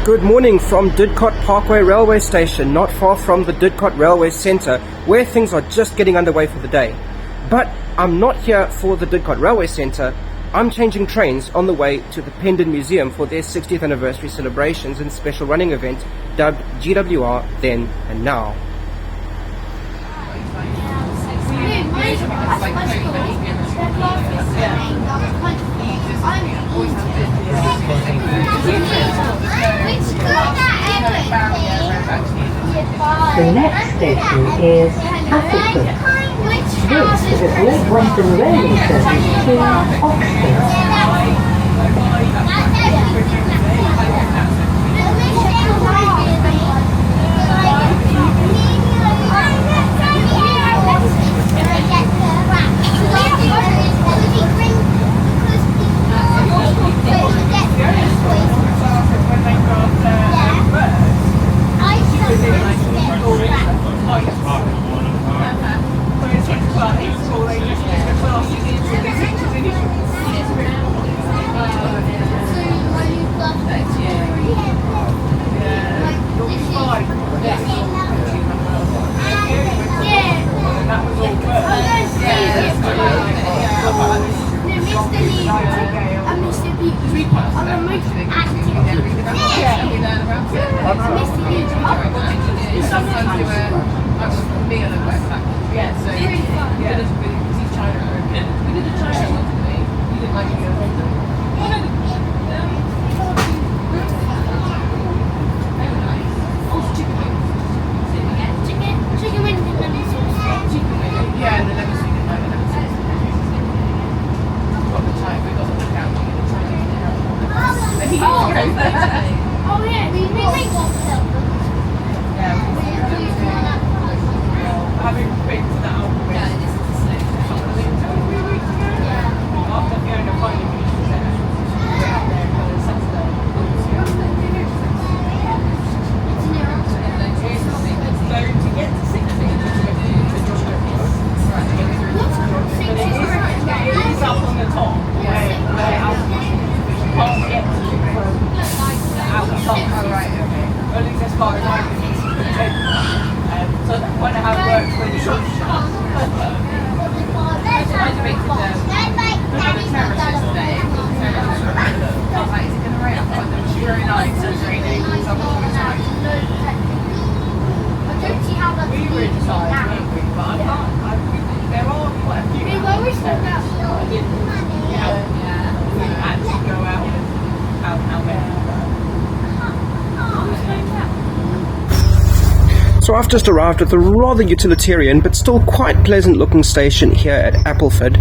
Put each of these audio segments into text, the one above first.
Good morning from Didcot Parkway Railway Station, not far from the Didcot Railway Centre, where things are just getting underway for the day. But I'm not here for the Didcot Railway Centre. I'm changing trains on the way to the Pendon Museum for their 60th anniversary celebrations and special running event dubbed GWR Then and Now. The next station is Cotswolds. This is a Great Western Railway service to Oxfordshire. So I've just arrived at the rather utilitarian but still quite pleasant looking station here at Appleford.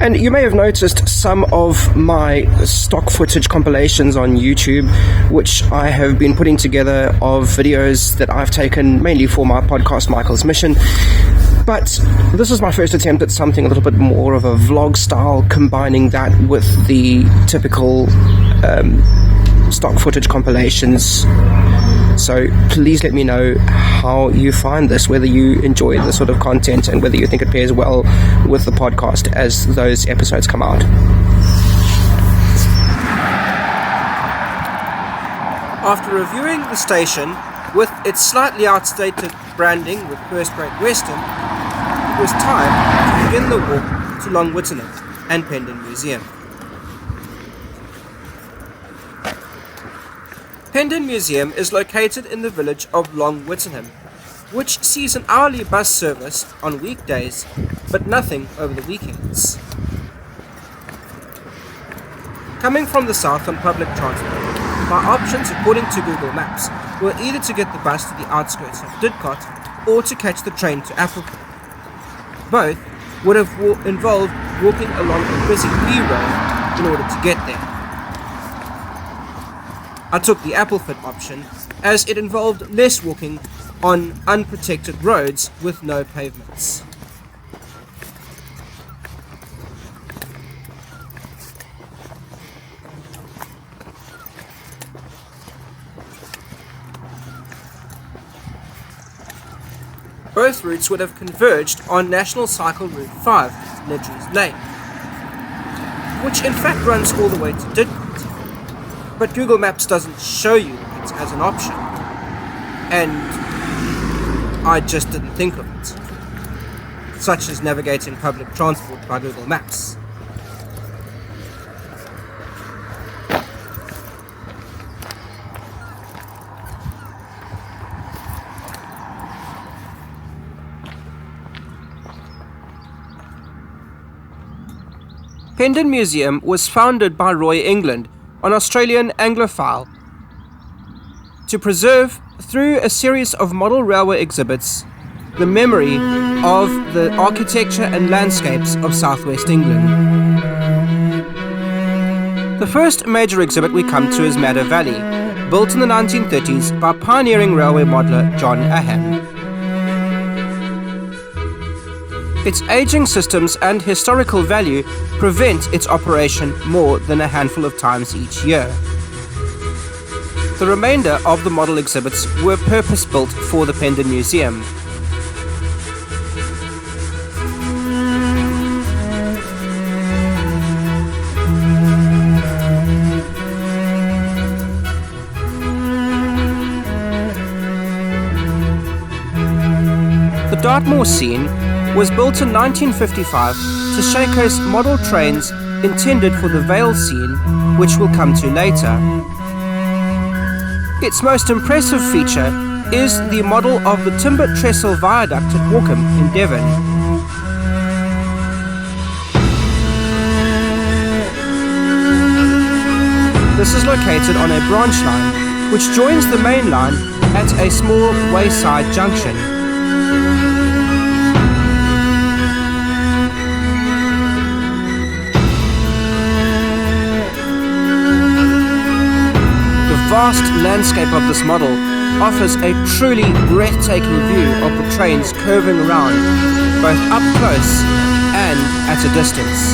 And you may have noticed some of my stock footage compilations on YouTube, which I have been putting together of videos that I've taken mainly for my podcast, Michael's Mission. But this is my first attempt at something a little bit more of a vlog style, combining that with the typical stock footage compilations. So please let me know how you find this, whether you enjoy this sort of content and whether you think it pairs well with the podcast as those episodes come out. After reviewing the station with its slightly outdated branding with First Great Western, it was time to begin the walk to Long Wittenham and Pendon Museum. Pendon Museum is located in the village of Long Wittenham, which sees an hourly bus service on weekdays, but nothing over the weekends. Coming from the south on public transport, my options according to Google Maps were either to get the bus to the outskirts of Didcot or to catch the train to Appleford. Both would have involved walking along a busy B road in order to get there. I took the Appleford option as it involved less walking on unprotected roads with no pavements. Both routes would have converged on National Cycle Route 5, Ledries Lane, which in fact runs all the way to Didcot. But Google Maps doesn't show you the it as an option, and I just didn't think of it, such as navigating public transport by Google Maps. Pendon Museum was founded by Roy England, an Australian Anglophile, to preserve, through a series of model railway exhibits, the memory of the architecture and landscapes of southwest England. The first major exhibit we come to is Madder Valley, built in the 1930s by pioneering railway modeller John Aham. Its aging systems and historical value prevent its operation more than a handful of times each year. The remainder of the model exhibits were purpose-built for the Pendon Museum. The Dartmoor scene was built in 1955 to showcase model trains intended for the Vale scene, which we'll come to later. Its most impressive feature is the model of the timber trestle viaduct at Walkham in Devon. This is located on a branch line which joins the main line at a small wayside junction. The vast landscape of this model offers a truly breathtaking view of the trains curving around, both up close and at a distance.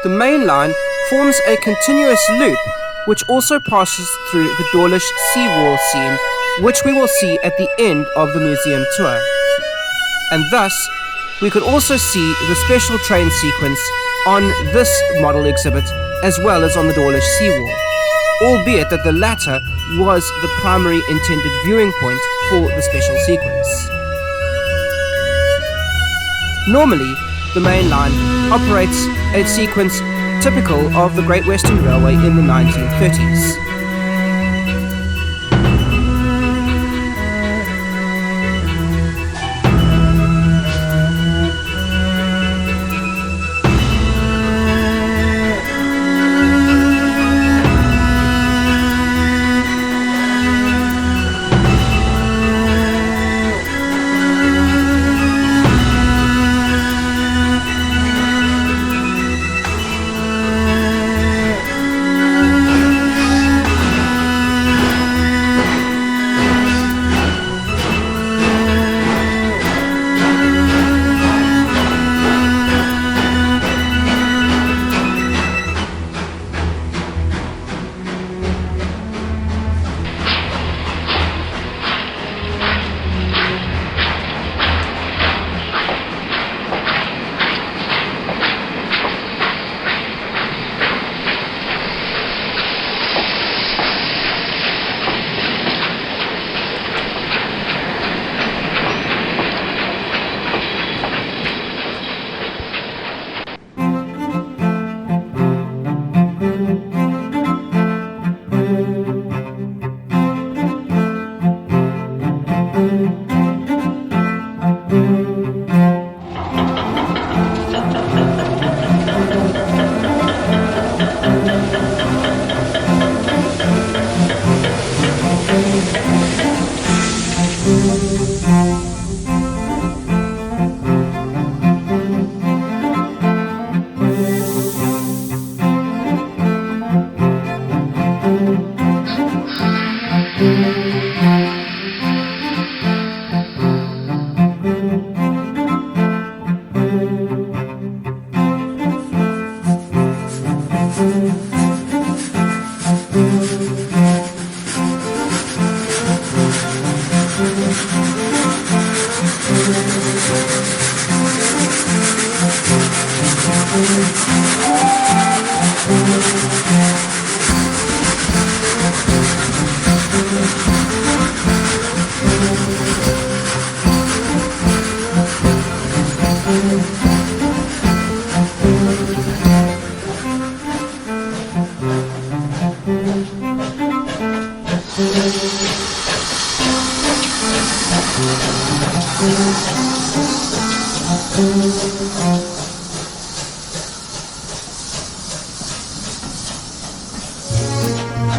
The main line forms a continuous loop which also passes through the Dawlish Sea Wall scene, which we will see at the end of the museum tour. And thus, we could also see the special train sequence on this model exhibit as well as on the Dawlish Sea Wall, albeit that the latter was the primary intended viewing point for the special sequence. Normally, the main line operates a sequence typical of the Great Western Railway in the 1930s.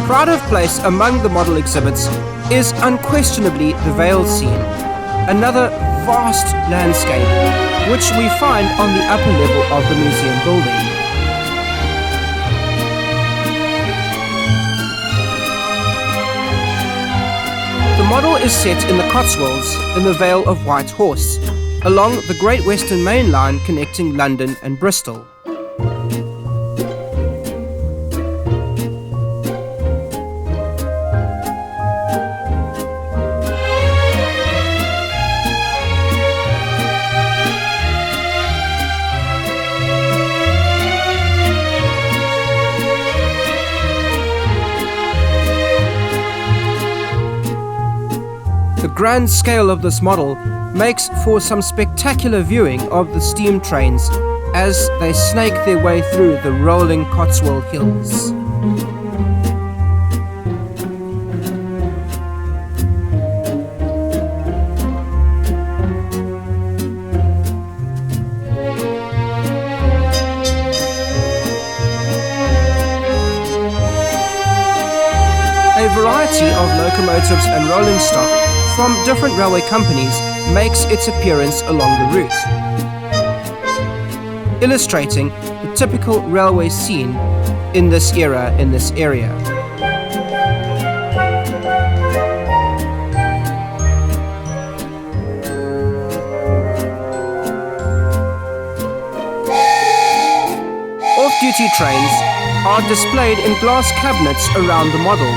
Pride of place among the model exhibits is unquestionably the Vale scene, another vast landscape which we find on the upper level of the museum building. The model is set in the Cotswolds in the Vale of White Horse, along the Great Western Main Line connecting London and Bristol. The grand scale of this model makes for some spectacular viewing of the steam trains as they snake their way through the rolling Cotswold hills. A variety of locomotives and rolling stock from different railway companies makes its appearance along the route, illustrating the typical railway scene in this era in this area. Off-duty trains are displayed in glass cabinets around the model.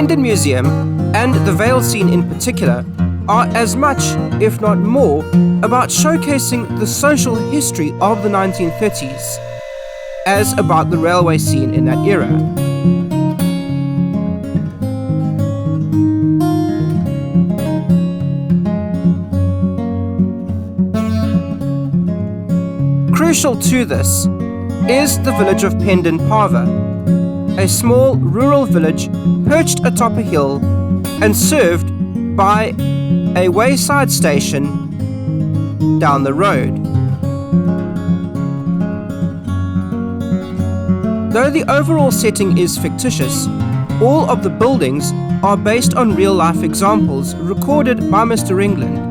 Pendon Museum, and the Vale scene in particular, are as much, if not more, about showcasing the social history of the 1930s as about the railway scene in that era. Crucial to this is the village of Pendon Parva, a small rural village perched atop a hill and served by a wayside station down the road. Though the overall setting is fictitious, all of the buildings are based on real-life examples recorded by Mr. England.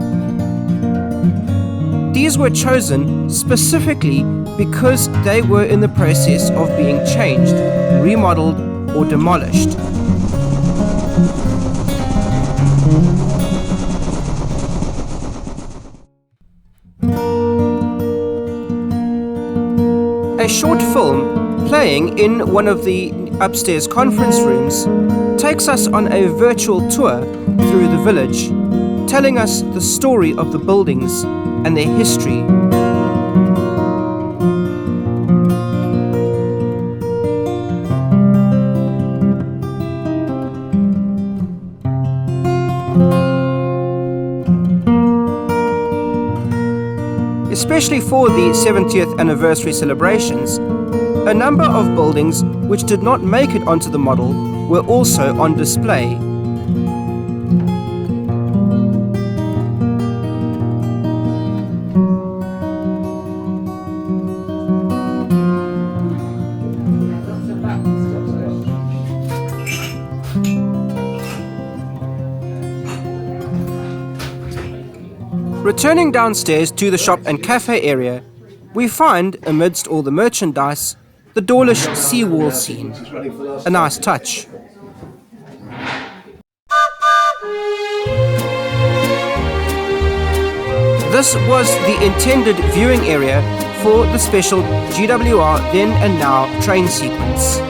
These were chosen specifically because they were in the process of being changed, remodeled, or demolished. A short film playing in one of the upstairs conference rooms takes us on a virtual tour through the village, telling us the story of the buildings and their history. Especially for the 70th anniversary celebrations, a number of buildings which did not make it onto the model were also on display. Returning downstairs to the shop and cafe area, we find, amidst all the merchandise, the Dawlish Sea Wall scene. A nice touch. This was the intended viewing area for the special GWR Then and Now train sequence.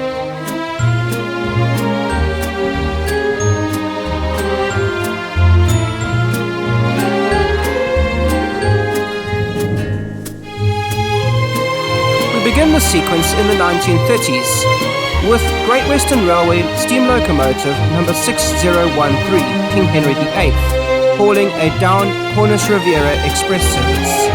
Begin the sequence in the 1930s with Great Western Railway steam locomotive number 6013 King Henry VIII hauling a down Cornish Riviera express service.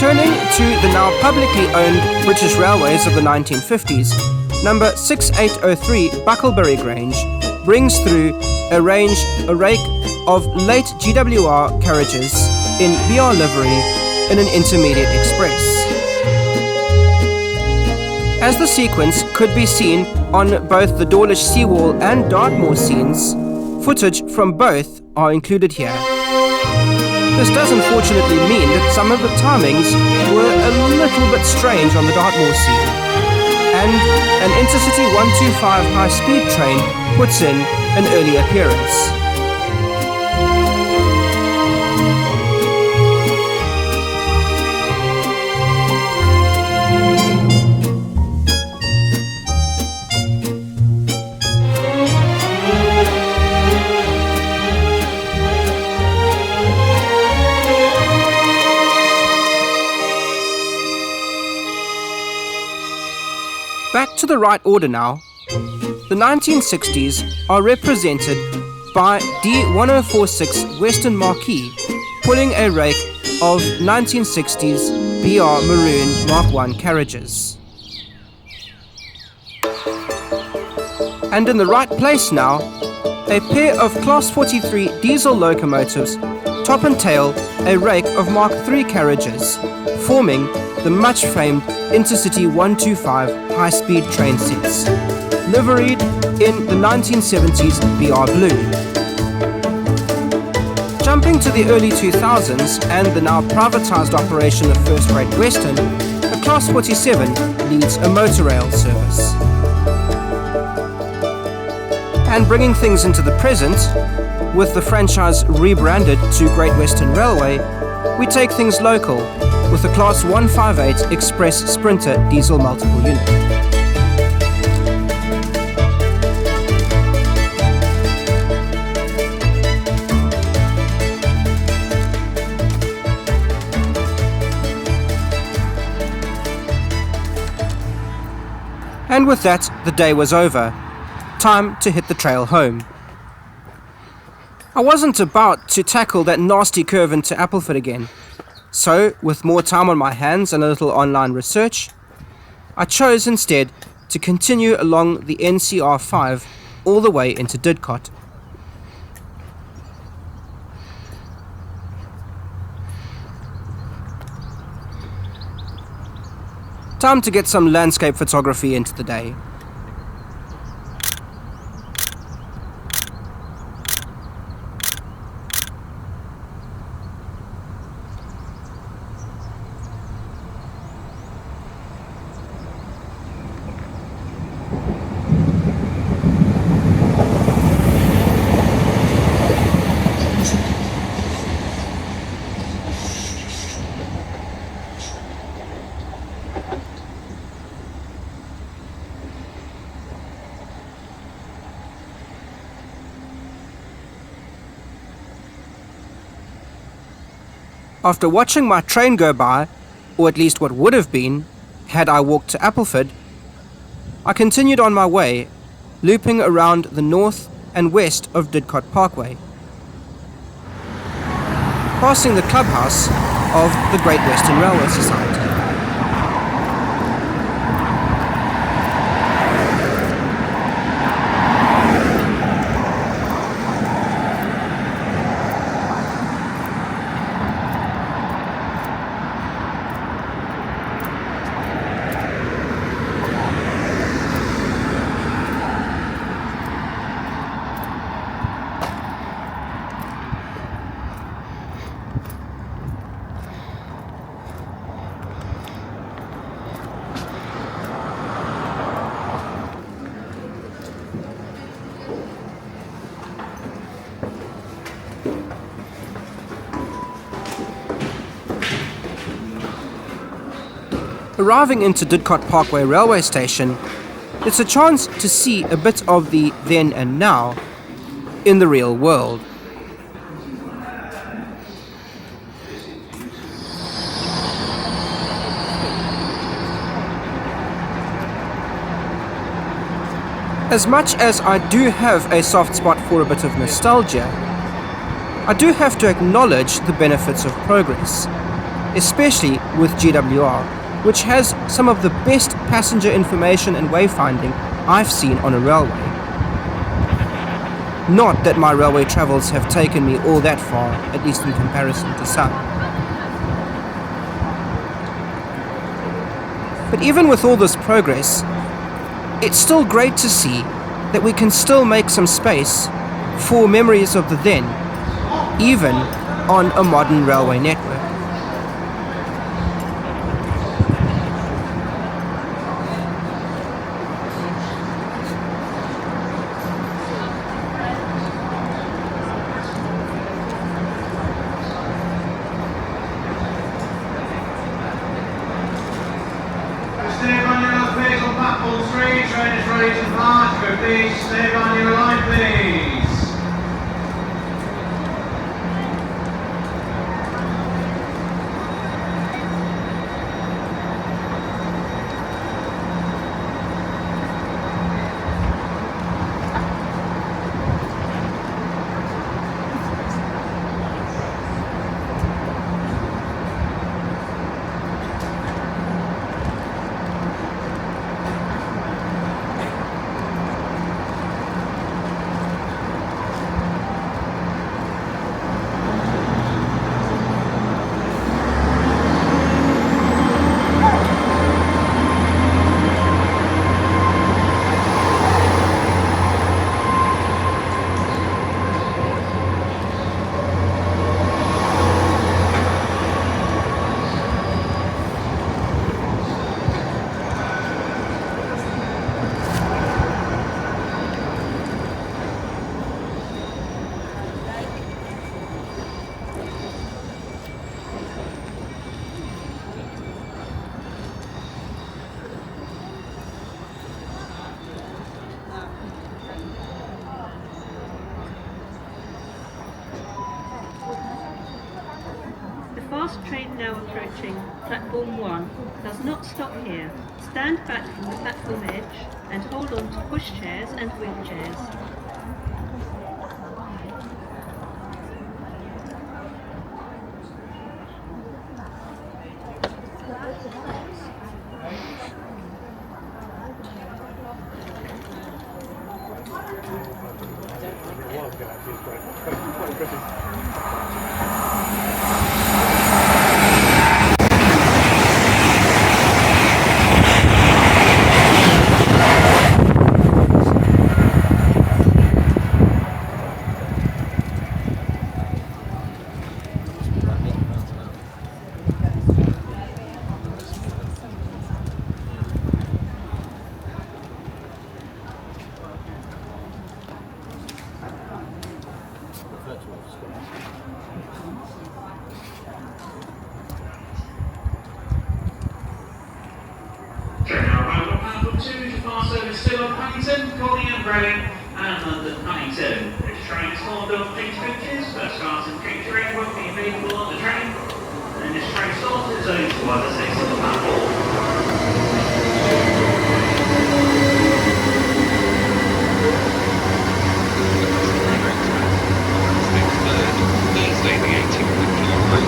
Turning to the now publicly owned British Railways of the 1950s, number 6803 Bucklebury Grange brings through a rake of late GWR carriages in BR livery in an intermediate express. As the sequence could be seen on both the Dawlish Sea Wall and Dartmoor scenes, footage from both are included here. This does unfortunately mean that some of the timings were a little bit strange on the Dartmoor scene, and an Intercity 125 high-speed train puts in an early appearance. Back to the right order now. The 1960s are represented by D1046 Western Marquis pulling a rake of 1960s BR Maroon Mark I carriages. And in the right place now, a pair of Class 43 diesel locomotives top and tail a rake of Mark III carriages, forming the much-famed Intercity 125 high-speed train sets, liveried in the 1970s BR Blue. Jumping to the early 2000s and the now privatised operation of First Great Western, a Class 47 leads a motor rail service. And bringing things into the present, with the franchise rebranded to Great Western Railway, we take things local with the Class 158 Express Sprinter diesel multiple unit. And with that, the day was over. Time to hit the trail home. I wasn't about to tackle that nasty curve into Appleford again. So, with more time on my hands and a little online research, I chose instead to continue along the NCR5 all the way into Didcot. Time to get some landscape photography into the day. After watching my train go by, or at least what would have been, had I walked to Appleford, I continued on my way, looping around the north and west of Didcot Parkway, passing the clubhouse of the Great Western Railway Society. Arriving into Didcot Parkway railway station, it's a chance to see a bit of the then and now in the real world. As much as I do have a soft spot for a bit of nostalgia, I do have to acknowledge the benefits of progress, especially with GWR, which has some of the best passenger information and wayfinding I've seen on a railway. Not that my railway travels have taken me all that far, at least in comparison to some. But even with all this progress, it's still great to see that we can still make some space for memories of the then, even on a modern railway network. Stay on your line, please. last train now approaching platform 1 does not stop here. Stand back from the platform edge and hold on to pushchairs and wheelchairs. Still on Paddington, Corning and Reading, and London Paddington. This train is formed of 8 coaches. First class and catering will be available on the train. And this train starts at zone 2 other stations on the platform. Thursday the 18th of July,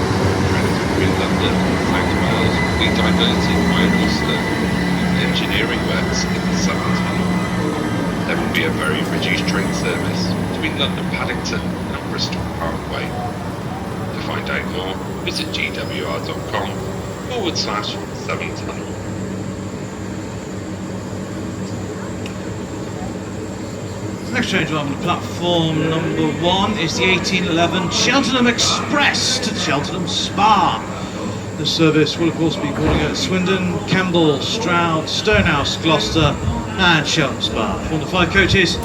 trains between London and South Wales will be diverted by Gloucester engineering works in the Southern Tunnel. There will be a very reduced train service between London Paddington and Bristol Parkway. To find out more, visit gwr.com/Southern Tunnel. The next train on platform number 1 is the 1811 Cheltenham Express to Cheltenham Spa. The service will of course be calling at Swindon, Kemble, Stroud, Stonehouse, Gloucester and Cheltenham Spa. From the 5 coaches,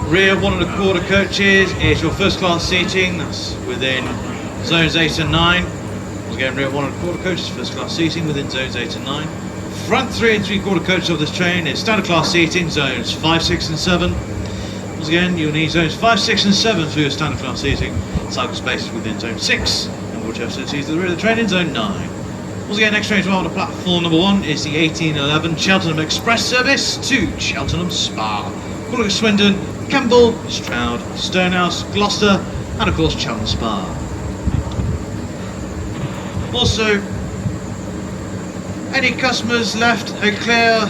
rear 1 1/4 coaches is your first class seating, that's within zones 8 and 9. Once again, rear 1 1/4 coaches, first class seating within zones 8 and 9. Front 3 3/4 coaches of this train is standard class seating, zones 5, 6 and 7. Once again, you'll need zones 5, 6 and 7 for your standard class seating. Cycle spaces within zone 6 and wheelchair facilities at the rear of the train in zone 9. Once again, next train to on platform number 1 is the 1811 Cheltenham Express service to Cheltenham Spa. Calling at Swindon, Kemble, Stroud, Stonehouse, Gloucester and of course Cheltenham Spa. Also, any customers left a clear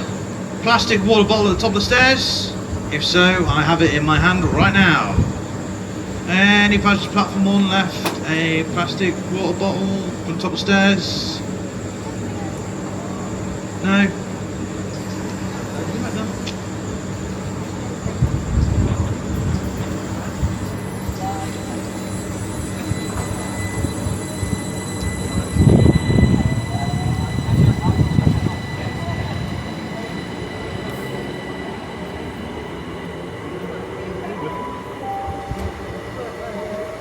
plastic water bottle at the top of the stairs? If so, I have it in my hand right now. Any passengers platform 1 left a plastic water bottle from the top of the stairs? No?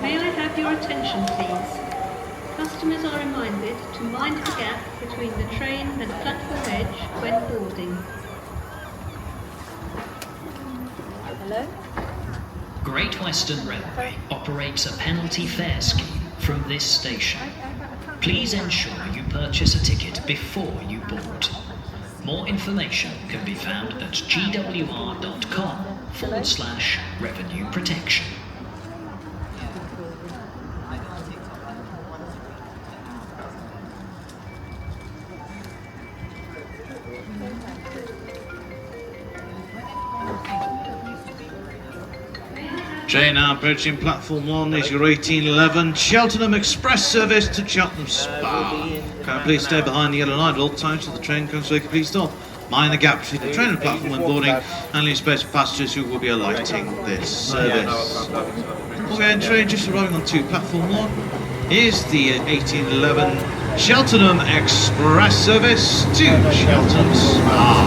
May I have your attention, please? Customers are reminded to mind the gap between the train and platform edge when boarding. Hello? Great Western Railway operates a penalty fare scheme from this station. Please ensure you purchase a ticket before you board. More information can be found at gwr.com/revenue protection. Train now approaching platform 1 is your 1811 Cheltenham Express service to Cheltenham Spa. Can I please stay behind the yellow line at all times till the train comes to a complete stop? Mind the gap between the train and platform when boarding, and leave space for passengers who will be alighting this service. Okay, train just arriving on to platform 1 is the 1811 Cheltenham Express service to Cheltenham Spa.